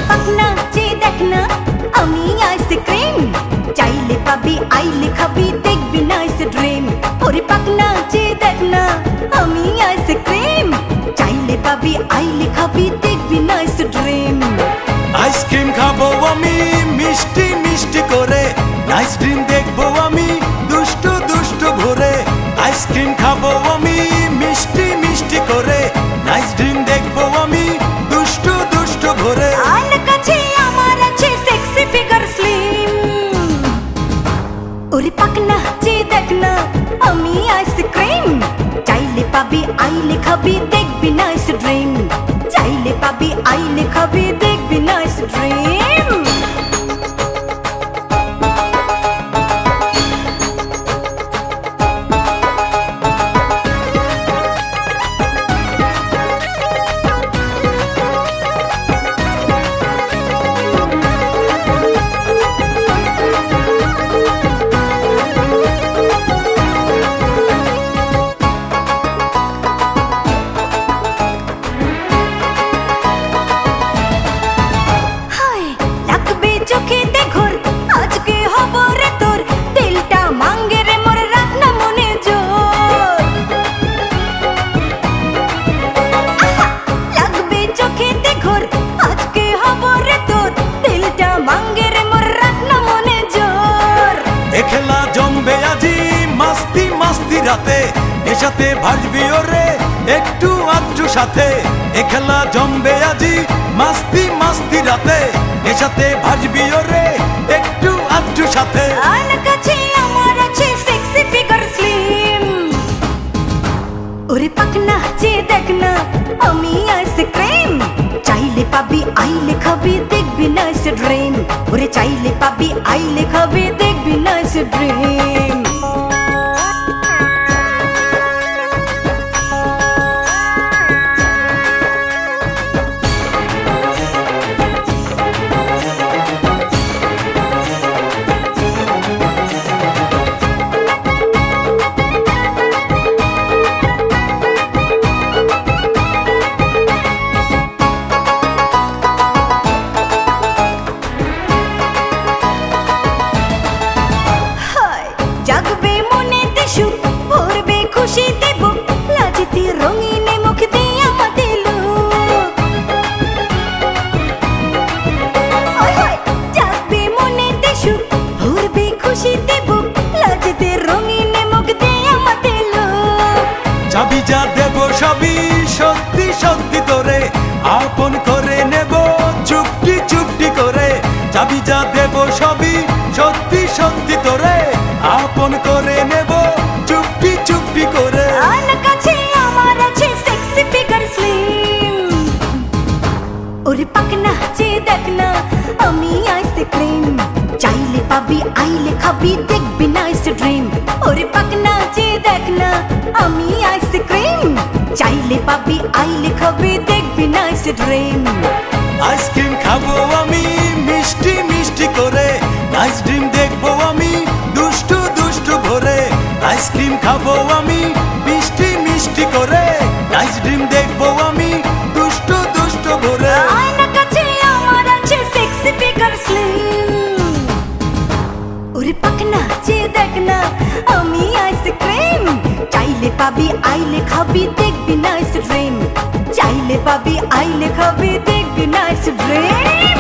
পাকনা চেয়ে দেখ না আমি আইসক্রিম, চাইলে পাবি আইলে খাবি দেখবি নাইস ড্রিম। ওরে পাকনা চেয়ে দেখ না আমি আইসক্রিম, চাইলে পাবি আইলে খাবি দেখবি নাইস ড্রিম। আইসক্রিম খাবো আমি মিষ্টি মিষ্টি করে, নাইস ড্রিম দেখবো আমি দুষ্টু দুষ্টু ভরে। আইসক্রিম খাবো আমি মিষ্টি মিষ্টি করে, নাইস ড্রিম দেখবো আমি দুষ্টু দুষ্টু ভরে। আর কাছে আমার আছে সেক্সি ফিগার স্লিম। ওরে পাকনা চেয়ে দেখ না আমি আইসক্রিম, চাইলে পাবি আইলে খাবি দেখবি নাইস ড্রিম, চাইলে পাবি আইলে খাবি দেখবি নাইস ড্রিম। খেলা জমবে আজি মাস্তি মাস্তি রাতে, নেশাতে ভাসবি ওরে একটু আধটু সাথে। এ খেলা জমবে আজি মাস্তি মাস্তি রাতে, নেশাতে ভাসবি ওরে একটু আধটু সাথে। আর কাছে আমার আছে সেক্সি ফিগার স্লিম। ওরে পাকনা চেয়ে দেখ না আমি আইসক্রিম, চাইলে পাবি আইলে খাবি দেখবি নাইস ড্রিম। ওরে চাইলে পাবি আইলে খাবি দেখবি নাইস ড্রিম। জাগবে মনেতে সুখ, ভরবে খুশিতে বুক, লাজতে রঙিনে মুখ দিয়ে আমাদের লোক। জাগবে মনেতে সুখ, ভরবে খুশিতে বুক, লাজতে রঙিনে মুখ দিয়ে আমাদের লোক। চাবি যা দেব সবই সত্যি সত্যি তোরে, আপন করে নেব চুপটি চুপটি করে। চাবি যা দেব সবই সত্যি সত্যি তোরে, আপন করে নেব চুপটি চুপটি করে। আর কাছে আমার আছে সেক্সি ফিগার স্লিম। ওরে পাকনা চেয়ে দেখ না আমি আইসক্রিম, চাইলে পাবি আইলে খাবি দেখবি নাইস ড্রিম। ওরে পাকনা চেয়ে দেখ না আমি আইসক্রিম, চাইলে পাবি আইলে খাবি দেখবি নাইস ড্রিম। আইসক্রিম খাবো আমি মিষ্টি মিষ্টি করে, নাইস ড্রিম দেখবো আমি দুষ্টু দুষ্টু ভরে। আইসক্রিম খাবো আমি মিষ্টি মিষ্টি করে, নাইস ড্রিম দেখবো আমি দুষ্টু দুষ্টু ভরে। আর কাছে আমার আছে সেক্সি ফিগার স্লিম। ওরে পাকনা চেয়ে দেখ না আমি আইসক্রিম, চাইলে পাবি আইলে খাবি দেখবি নাইস ড্রিম, চাইলে পাবি আইলে খাবি দেখবি নাইস ড্রিম।